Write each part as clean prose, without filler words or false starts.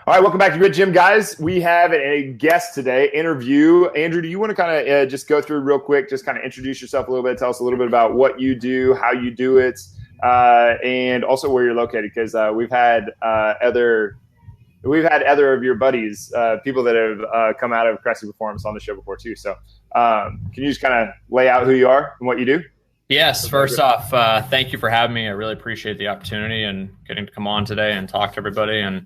All right, welcome back to Good Gym, guys. We have a guest today, interview. Andrew, do you want to kind of just go through real quick, just kind of introduce yourself a little bit, tell us a little bit about what you do, how you do it, and also where you're located? Because we've had other of your buddies, people that have come out of Cressey Performance on the show before too. So can you just kind of lay out who you are and what you do? Yes. First off, thank you for having me. I really appreciate the opportunity and getting to come on today and talk to everybody and,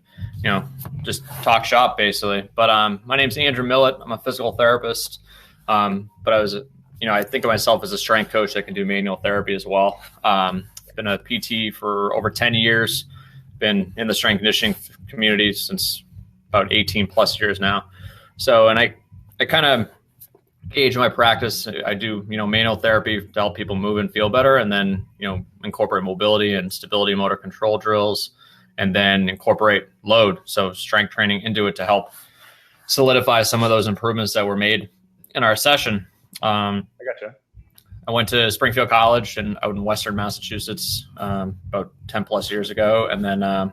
just talk shop basically. But my name's Andrew Millett. I'm a physical therapist. But I think of myself as a strength coach that can do manual therapy as well. Been a PT for over 10 years, been in the strength conditioning community since about 18 plus years now. So, and I kind of gauge my practice. I do, manual therapy to help people move and feel better, and then, incorporate mobility and stability motor control drills, and then incorporate load. So strength training into it to help solidify some of those improvements that were made in our session. I gotcha. I went to Springfield College and out in Western Massachusetts about 10 plus years ago. And then I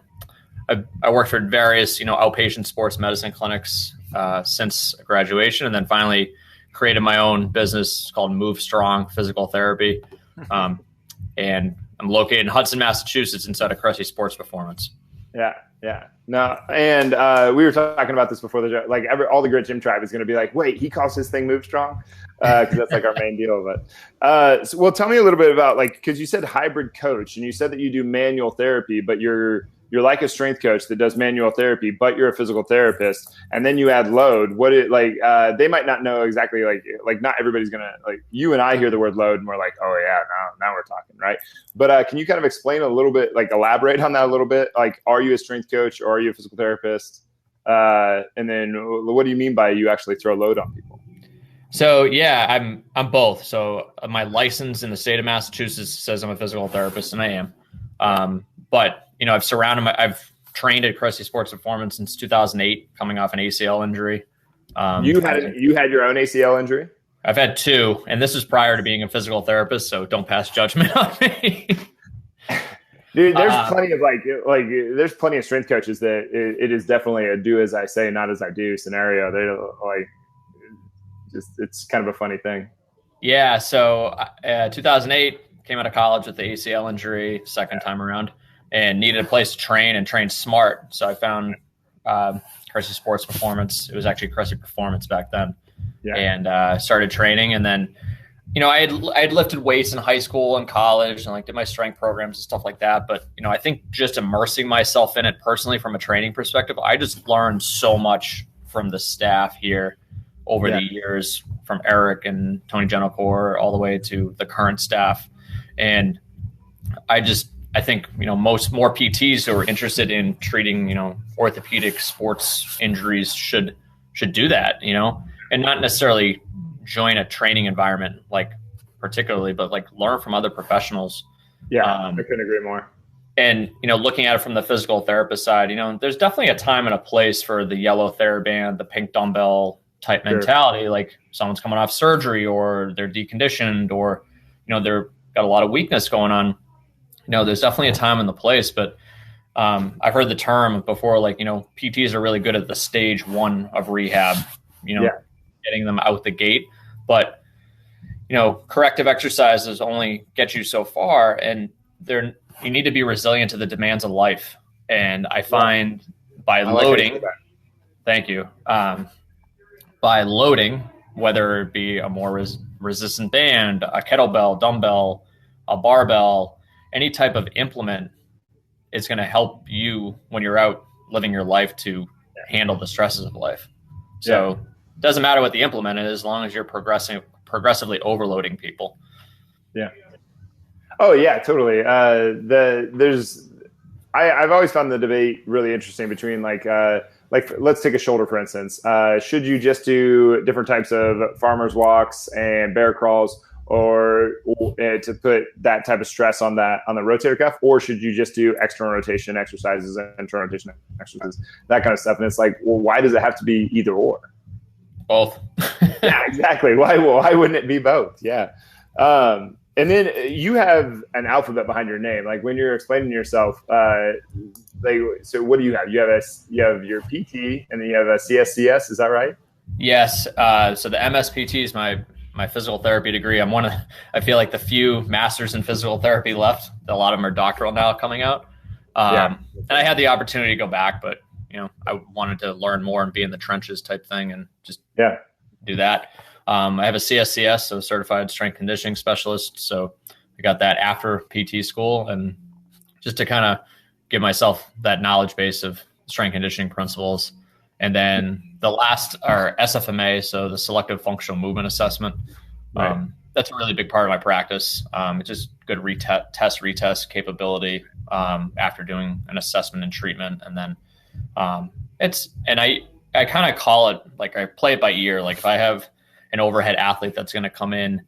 worked for various, outpatient sports medicine clinics since graduation, and then finally created my own business called Move Strong Physical Therapy. And I'm located in Hudson, Massachusetts, inside of Cressey Sports Performance. Yeah. No, and we were talking about this before the show. Like all the Grit Gym tribe is going to be like, wait, he calls his thing Move Strong? Because that's like our main deal. But well, tell me a little bit about because you said hybrid coach, and you said that you do manual therapy, but you're like a strength coach that does manual therapy, but you're a physical therapist, and then you add load. They might not know exactly like not everybody's gonna you and I hear the word load and we're like, oh yeah, now we're talking, right? But can you kind of explain a little bit, elaborate on that a little bit? Are you a strength coach or are you a physical therapist? And then what do you mean by you actually throw load on people? So yeah, I'm both. So my license in the state of Massachusetts says I'm a physical therapist, and I am. But I've trained at Cressey Sports Performance since 2008, coming off an ACL injury. You had your own ACL injury? I've had two, and this is prior to being a physical therapist, so don't pass judgment on me. Dude, there's plenty of there's plenty of strength coaches that it is definitely a do as I say, not as I do scenario. They it's kind of a funny thing. Yeah. So 2008, came out of college with the ACL injury, second time around, and needed a place to train and train smart. So I found Cressey Sports Performance. It was actually Cressey Performance back then. Yeah. And started training. And then, I had lifted weights in high school and college, and did my strength programs and stuff like that. But, I think just immersing myself in it personally from a training perspective, I just learned so much from the staff here over the years, from Eric and Tony Gentilcore all the way to the current staff. And I think, more PTs who are interested in treating, orthopedic sports injuries should do that, and not necessarily join a training environment, particularly, but learn from other professionals. Yeah, I couldn't agree more. And, looking at it from the physical therapist side, there's definitely a time and a place for the yellow TheraBand, the pink dumbbell type mentality, like someone's coming off surgery or they're deconditioned or, they're got a lot of weakness going on. There's definitely a time and the place, but I've heard the term before, PTs are really good at the stage one of rehab, getting them out the gate. But, corrective exercises only get you so far, and you need to be resilient to the demands of life. And I find by loading, thank you, by loading, whether it be a more resistant band, a kettlebell, dumbbell, a barbell, any type of implement, is going to help you when you're out living your life to handle the stresses of life. So it doesn't matter what the implement is, as long as you're progressively overloading people. Yeah. Oh yeah, totally. I've always found the debate really interesting between let's take a shoulder, for instance. Should you just do different types of farmer's walks and bear crawls, or to put that type of stress on the rotator cuff, or should you just do external rotation exercises and internal rotation exercises, that kind of stuff? And it's why does it have to be either or? Both. Yeah, exactly. Why wouldn't it be both? Yeah. And then you have an alphabet behind your name. Like when you're explaining yourself, so what do you have? You have your PT, and then you have a CSCS. Is that right? Yes. So the MSPT is my physical therapy degree. I'm I feel like the few masters in physical therapy left. A lot of them are doctoral now coming out. And I had the opportunity to go back, but I wanted to learn more and be in the trenches type thing and just do that. I have a CSCS, so certified strength conditioning specialist. So I got that after PT school, and just to kind of give myself that knowledge base of strength conditioning principles. And then the last are SFMA, so the selective functional movement assessment. Right. That's a really big part of my practice. It's just good retest capability after doing an assessment and treatment. And then I kind of call it, like, I play it by ear. Like if I have an overhead athlete that's going to come in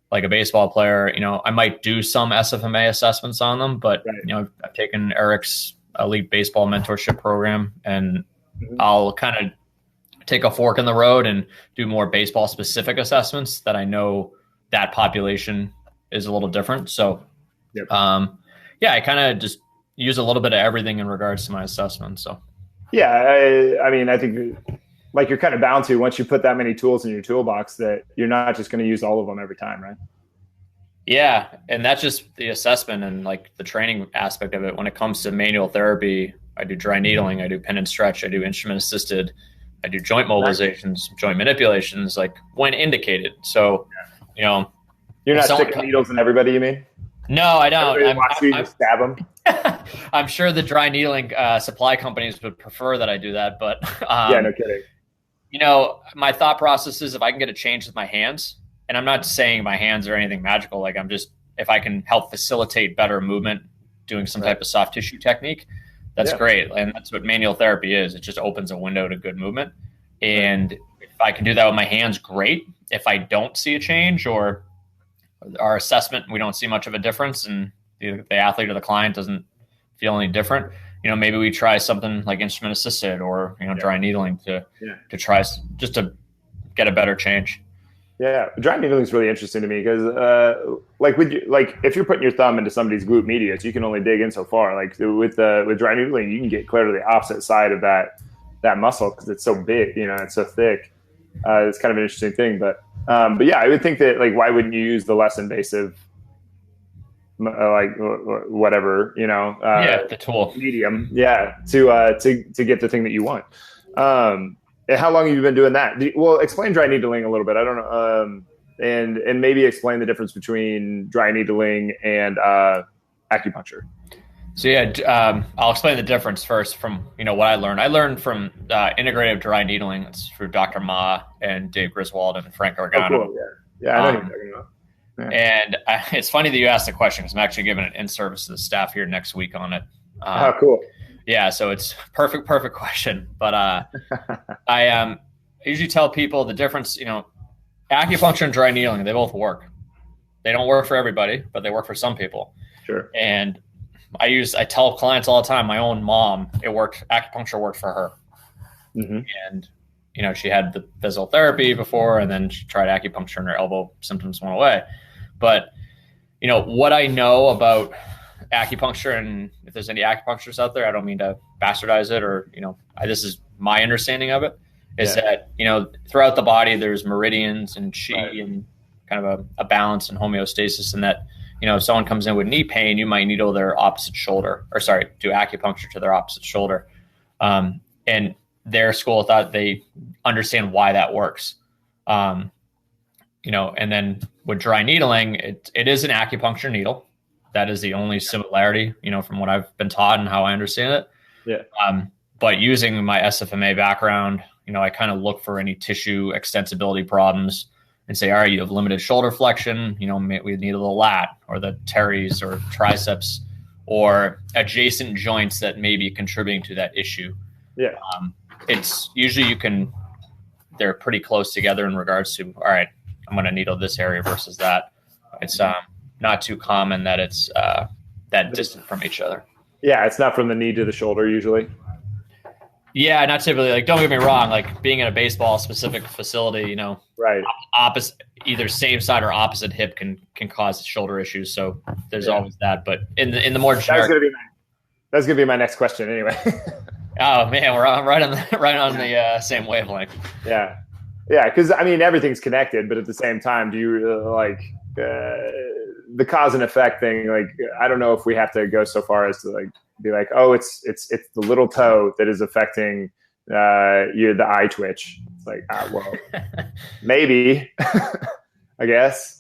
like a baseball player, I might do some SFMA assessments on them, but I've taken Eric's elite baseball mentorship program, and I'll kind of take a fork in the road and do more baseball specific assessments that I know that population is a little different. So, I kind of just use a little bit of everything in regards to my assessment. So, I mean, I think like you're kind of bound to, once you put that many tools in your toolbox, that you're not just going to use all of them every time, right? Yeah. And that's just the assessment and like the training aspect of it. When it comes to manual therapy, I do dry needling, I do pin and stretch, I do instrument assisted, I do joint mobilizations, joint manipulations, like when indicated. So, you're not sticking needles in everybody, you mean? No, I don't. I'm stab them. I'm sure the dry needling supply companies would prefer that I do that, but no kidding. My thought process is if I can get a change with my hands, and I'm not saying my hands are anything magical, like if I can help facilitate better movement doing some type of soft tissue technique, that's great. And that's what manual therapy is. It just opens a window to good movement. And if I can do that with my hands, great. If I don't see a change, or our assessment, we don't see much of a difference, and the athlete or the client doesn't feel any different, maybe we try something like instrument assisted or, dry needling to try just to get a better change. Yeah. Dry needling is really interesting to me because if you're putting your thumb into somebody's glute medius, you can only dig in so far. Like with dry needling, you can get clear to the opposite side of that muscle because it's so big, it's so thick. It's kind of an interesting thing, but I would think that, like, why wouldn't you use the less invasive, whatever, the tool medium, to get the thing that you want. And how long have you been doing that? Explain dry needling a little bit. I don't know, and maybe explain the difference between dry needling and acupuncture. So I'll explain the difference first from what I learned. I learned from integrative dry needling. It's through Dr. Ma and Dave Griswold and Frank Organo. Oh, cool. Yeah, I know what you're talking about. Yeah. And it's funny that you asked the question because I'm actually giving an in-service to the staff here next week on it. Cool. Yeah, so it's perfect question. But I usually tell people the difference. Acupuncture and dry needling, they both work. They don't work for everybody, but they work for some people. Sure. And I tell clients all the time, my own mom, acupuncture worked for her. Mm-hmm. And, she had the physical therapy before, and then she tried acupuncture and her elbow symptoms went away. But, what I know about acupuncture, and if there's any acupuncturists out there, I don't mean to bastardize it or, this is my understanding of it, is that, throughout the body, there's meridians and chi and kind of a balance and homeostasis, and that, if someone comes in with knee pain, you might needle their opposite shoulder, do acupuncture to their opposite shoulder. And their school of thought, they understand why that works. And then with dry needling, it is an acupuncture needle. That is the only similarity, from what I've been taught and how I understand it. Yeah. But using my SFMA background, I kind of look for any tissue extensibility problems and say, all right, you have limited shoulder flexion, we need the lat or the teres or triceps or adjacent joints that may be contributing to that issue. Yeah. It's usually they're pretty close together in regards to, all right, I'm going to needle this area versus that. It's not too common that it's that distant from each other. Yeah, it's not from the knee to the shoulder usually. Yeah, not typically. Like, don't get me wrong. Like being in a baseball specific facility, right? Opposite. either same side or opposite hip can cause shoulder issues. So there's always that. But in the more generic, that's gonna be my next question anyway. Oh man, we're right on the same wavelength. Yeah, because I mean everything's connected, but at the same time, do you the cause and effect thing? Like, I don't know if we have to go so far as to like be like, oh, it's the little toe that is affecting the eye twitch. It's like, well, maybe, I guess.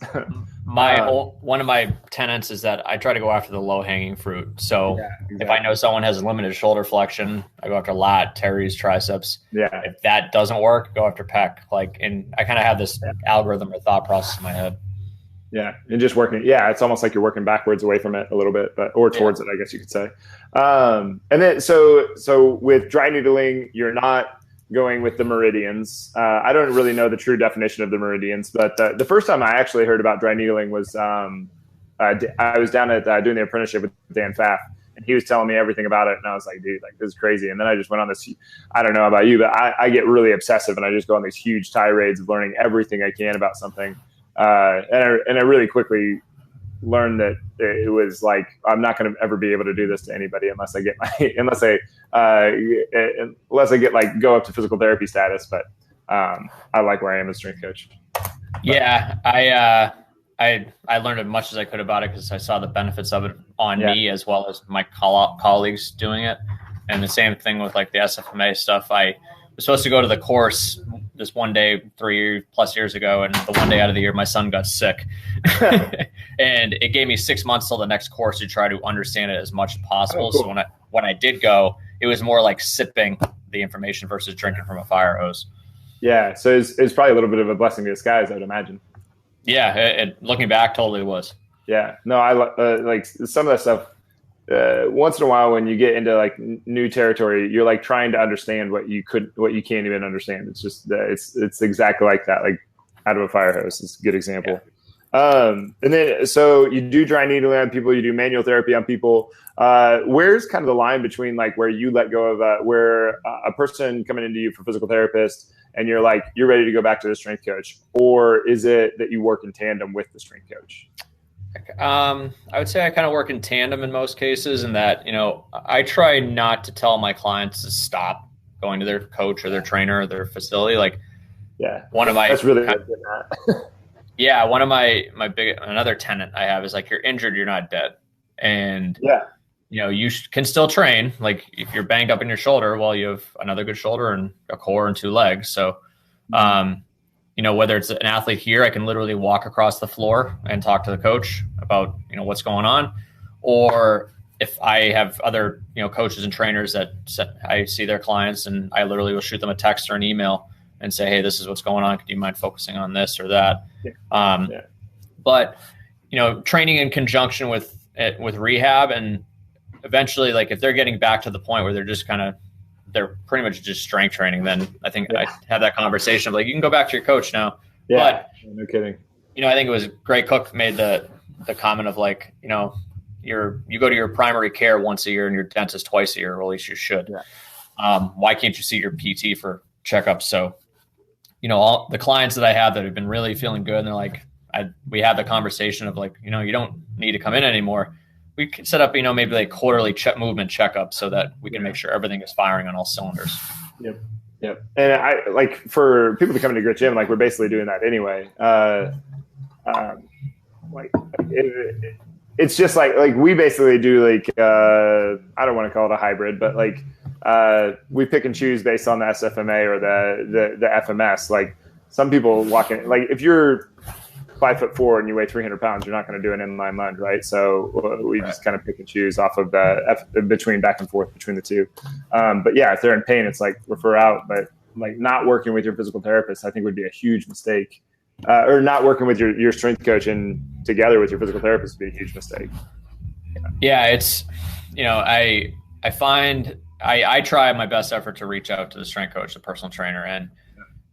One of my tenets is that I try to go after the low hanging fruit. So if I know someone has limited shoulder flexion, I go after lat, teres, triceps. Yeah. If that doesn't work, go after pec. Like, and I kind of have this algorithm or thought process in my head. Yeah, and just working. Yeah, it's almost like you're working backwards away from it a little bit, or towards it, I guess you could say. And then so with dry needling, you're not going with the meridians. I don't really know the true definition of the meridians, but the first time I actually heard about dry needling was I was down at doing the apprenticeship with Dan Pfaff, and he was telling me everything about it, and I was like, dude, like this is crazy. And then I just went on this. I don't know about you, but I get really obsessive, and I just go on these huge tirades of learning everything I can about something. And I really quickly learned that it was like, I'm not going to ever be able to do this to anybody unless I get like go up to physical therapy status. But I like where I am as strength coach. Yeah, I learned as much as I could about it because I saw the benefits of it on me as well as my colleagues doing it. And the same thing with like the SFMA stuff. I was supposed to go to the course this one day 3+ years ago, and the one day out of the year my son got sick. And it gave me 6 months till the next course to try to understand it as much as possible. Oh, cool. So when I did go, it was more like sipping the information versus drinking from a fire hose. Yeah, so it's probably a little bit of a blessing in disguise, I would imagine. Yeah, looking back, totally was. Yeah, no, I like some of that stuff. Once in a while, when you get into like new territory, you're like trying to understand what you can't even understand. It's just it's exactly like that, like out of a fire hose. It's a good example. Yeah. And then so you do dry needling on people, you do manual therapy on people. Where's kind of the line between like where you let go of where a person coming into you for physical therapist and you're like you're ready to go back to the strength coach, or is it that you work in tandem with the strength coach? I would say I kind of work in tandem in most cases, in that, I try not to tell my clients to stop going to their coach or their trainer or their facility. Like, that's really good. Yeah. One of my another tenet I have is like, you're injured, you're not dead. And, you can still train. Like if you're banged up in your shoulder, well, you have another good shoulder and a core and 2 legs. So, whether it's an athlete here, I can literally walk across the floor and talk to the coach about, what's going on. Or if I have other, coaches and trainers that I see their clients, and I literally will shoot them a text or an email and say, hey, this is what's going on. Could you mind focusing on this or that? But, training in conjunction with rehab, and eventually, like if they're getting back to the point where they're pretty much just strength training, then I think I have that conversation of like, you can go back to your coach now. Yeah, but, no kidding. I think it was Greg Cook made the comment of like, you go to your primary care once a year and your dentist twice a year, or at least you should. Yeah. Why can't you see your PT for checkups? So, all the clients that I have that have been really feeling good, and they're like, we had the conversation of like, you don't need to come in anymore. We can set up, maybe like quarterly movement checkup so that we can make sure everything is firing on all cylinders. Yep. And I like for people to come into Grit Gym, like we're basically doing that anyway. It's just like we basically do like I don't want to call it a hybrid, but like we pick and choose based on the SFMA or the FMS. Like some people walk in, like if you're 5'4" and you weigh 300 pounds, you're not going to do an inline lunge, right? So we just kind of pick and choose off of between back and forth between the two. But yeah, if they're in pain, it's like refer out. But like not working with your physical therapist, I think would be a huge mistake. Or not working with your strength coach and together with your physical therapist would be a huge mistake. Yeah, it's I find I try my best effort to reach out to the strength coach, the personal trainer, and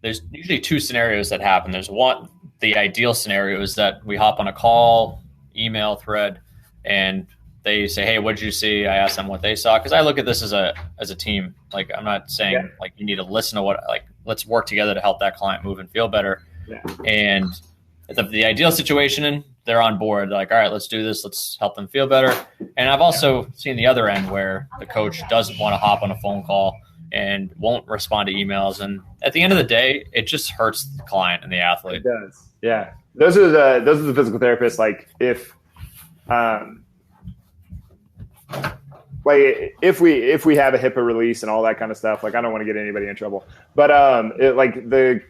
there's usually 2 scenarios that happen. There's one. The ideal scenario is that we hop on a call, email thread, and they say, hey, what did you see? I ask them what they saw. Cause I look at this as a team. Like, I'm not saying like you need to listen to let's work together to help that client move and feel better. Yeah. And the ideal situation, they're on board. They're like, all right, let's do this. Let's help them feel better. And I've also seen the other end where the coach doesn't want to hop on a phone call and won't respond to emails. And at the end of the day, it just hurts the client and the athlete. It does. Yeah. Those are the physical therapists. Like if we have a HIPAA release and all that kind of stuff, like I don't want to get anybody in trouble, but like the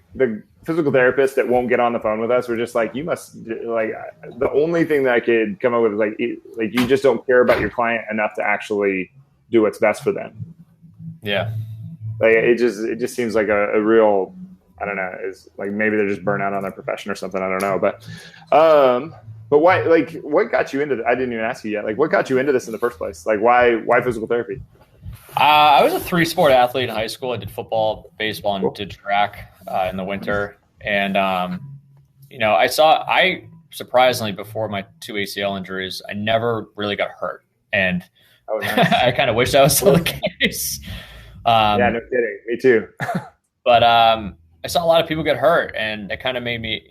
physical therapists that won't get on the phone with us, we're just like, you must, like, the only thing that I could come up with is like you just don't care about your client enough to actually do what's best for them. Yeah. Like it just seems like a real, I don't know, is like maybe they're just burnt out on their profession or something. I don't know, but why? Like, what got you into? I didn't even ask you yet. Like, what got you into this in the first place? Like, why physical therapy? I was a 3-sport athlete in high school. I did football, baseball, and did track in the winter. And I surprisingly, before my 2 ACL injuries, I never really got hurt, and I kind of wish that was still the case. Yeah, no kidding. Me too. But I saw a lot of people get hurt, and it kind of made me,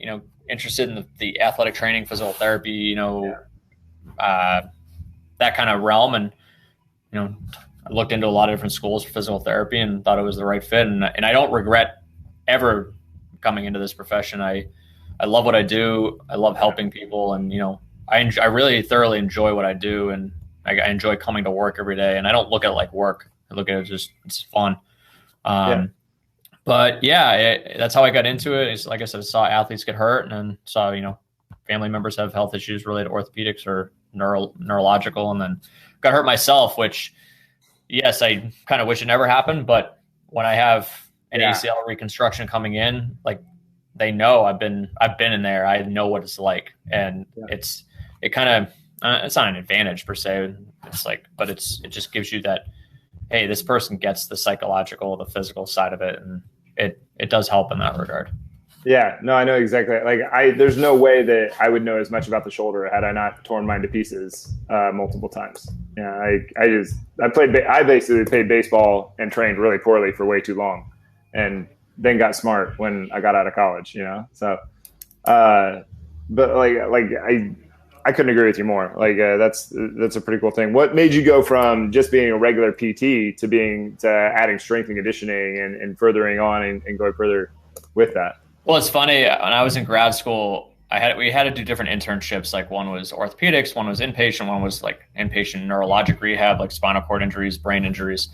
interested in the athletic training, physical therapy, that kind of realm. And, I looked into a lot of different schools for physical therapy and thought it was the right fit. And I don't regret ever coming into this profession. I love what I do. I love helping people. And, I really thoroughly enjoy what I do. And I enjoy coming to work every day. And I don't look at it like work. I look at it it's fun. But that's how I got into it. It's like I said, I saw athletes get hurt, and then saw, family members have health issues related to orthopedics or neurological, and then got hurt myself, which, yes, I kind of wish it never happened. But when I have an ACL reconstruction coming in, like, they know I've been in there. I know what it's like. And it's not an advantage per se. It's like, but it just gives you that, hey, this person gets the psychological, the physical side of it. And it does help in that regard. Yeah, no, I know exactly. Like there's no way that I would know as much about the shoulder had I not torn mine to pieces multiple times. Yeah, I basically played baseball and trained really poorly for way too long, and then got smart when I got out of college. So, but I couldn't agree with you more. Like that's a pretty cool thing. What made you go from just being a regular PT to adding strength and conditioning and furthering on and going further with that? Well, it's funny. When I was in grad school, we had to do different internships. Like one was orthopedics, one was inpatient, one was like inpatient neurologic rehab, like spinal cord injuries, brain injuries.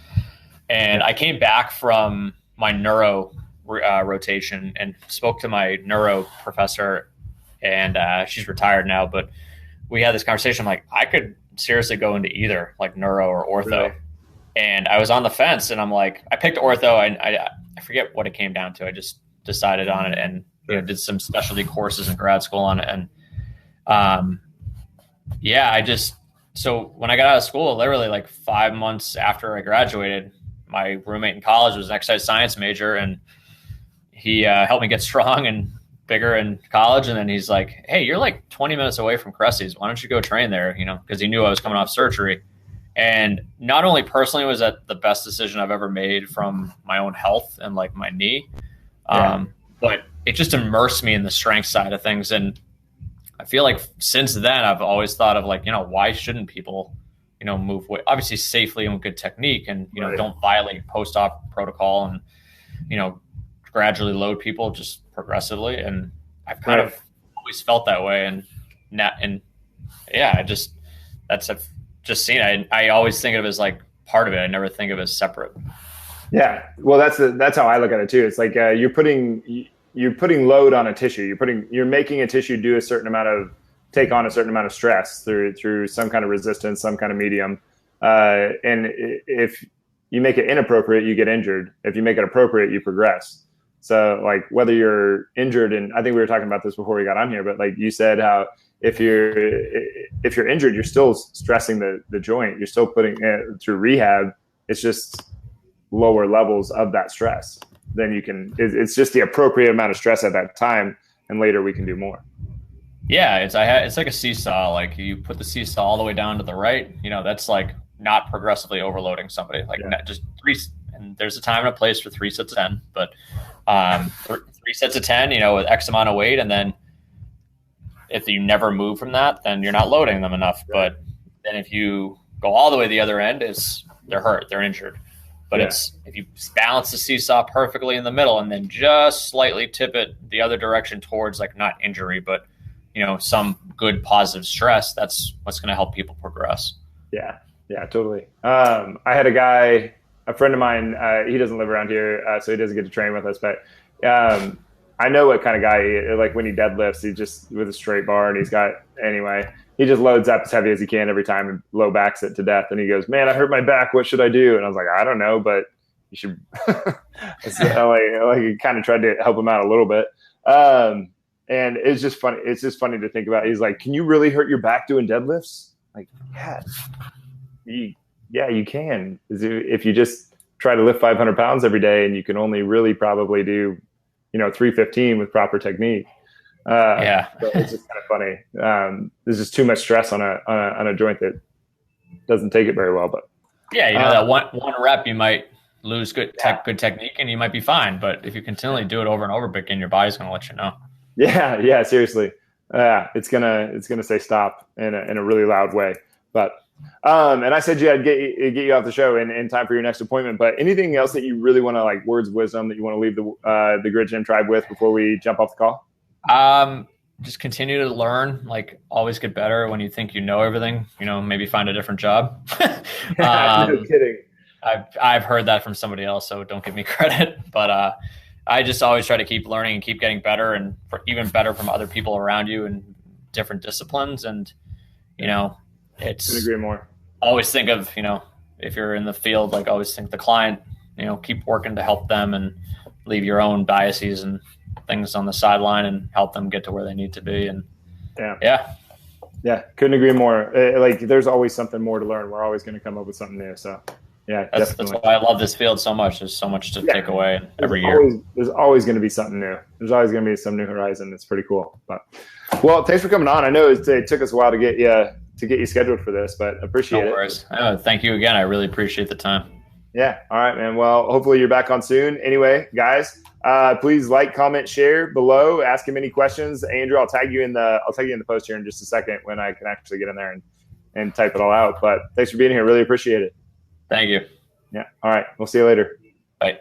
And I came back from my neuro rotation and spoke to my neuro professor, and she's retired now, but we had this conversation. Like, I could seriously go into either, like neuro or ortho. Really? And I was on the fence, and I'm like, I picked ortho. I forget what it came down to. I just decided on it, and did some specialty courses in grad school on it. And so when I got out of school, literally like 5 months after I graduated, my roommate in college was an exercise science major, and he helped me get strong and bigger in college. And then he's like, hey, you're like 20 minutes away from Cressey's. Why don't you go train there? Because he knew I was coming off surgery. And not only personally was that the best decision I've ever made from my own health and like my knee, but it just immersed me in the strength side of things. And I feel like since then, I've always thought of like, why shouldn't people, move weight, obviously safely and with good technique, and, don't violate post-op protocol, and, gradually load people just progressively. And I've kind of always felt that way. I've just seen it. I always think of it as like part of it. I never think of it as separate. Yeah. Well, that's how I look at it too. It's like you're putting load on a tissue. You're making a tissue take on a certain amount of stress through some kind of resistance, some kind of medium. And if you make it inappropriate, you get injured. If you make it appropriate, you progress. So like whether you're injured, and I think we were talking about this before we got on here, but like you said, how if you're injured, you're still stressing the joint. You're still putting it through rehab. It's just lower levels of that stress. Then it's just the appropriate amount of stress at that time, and later we can do more. Yeah, it's like a seesaw. Like you put the seesaw all the way down to the right, that's like not progressively overloading somebody. Like just three, and there's a time and a place for 3 sets of 10, but 3 sets of 10, with X amount of weight, and then if you never move from that, then you're not loading them enough. Right. But then if you go all the way to the other end, they're hurt, they're injured. But it's if you balance the seesaw perfectly in the middle and then just slightly tip it the other direction towards like not injury, but some good positive stress, that's what's going to help people progress. Yeah, totally. I had a friend of mine, he doesn't live around here, so he doesn't get to train with us, but I know what kind of guy he is. Like when he deadlifts, he just with a straight bar, and he just loads up as heavy as he can every time and low backs it to death. And he goes, "Man, I hurt my back. What should I do?" And I was like, "I don't know, but you should." Like kind of tried to help him out a little bit. And it's just funny. It's just funny to think about. He's like, "Can you really hurt your back doing deadlifts?" Like, you can. If you just try to lift 500 pounds every day, and you can only really probably do, 315 with proper technique. So it's just kind of funny. There's just too much stress on a joint that doesn't take it very well. But that one rep, you might lose good technique, and you might be fine. But if you continually do it over and over again, your body's going to let you know. Yeah, seriously. It's gonna say stop in a really loud way. But and I said I'd get you off the show in time for your next appointment. But anything else that you really want to, like, words of wisdom that you want to leave the Grit Gym tribe with before we jump off the call? Just continue to learn. Like, always get better. When you think you know everything, maybe find a different job. No kidding. I've heard that from somebody else, so don't give me credit. But I just always try to keep learning and keep getting better, and even better from other people around you in different disciplines. And it's couldn't agree more. Always think of if you're in the field, like, always think the client. Keep working to help them, and leave your own biases and things on the sideline, and help them get to where they need to be. And couldn't agree more. Like, there's always something more to learn. We're always going to come up with something new. So. Yeah, that's why I love this field so much. There's so much to take away every year. There's always going to be something new. There's always going to be some new horizon. It's pretty cool. But thanks for coming on. I know it took us a while to get you scheduled for this, but appreciate it. No worries. Thank you again. I really appreciate the time. Yeah. All right, man. Well, hopefully you're back on soon. Anyway, guys, please like, comment, share below. Ask him any questions. Andrew, I'll tag you in the post here in just a second when I can actually get in there and type it all out. But thanks for being here. Really appreciate it. Thank you. Yeah. All right. We'll see you later. Bye.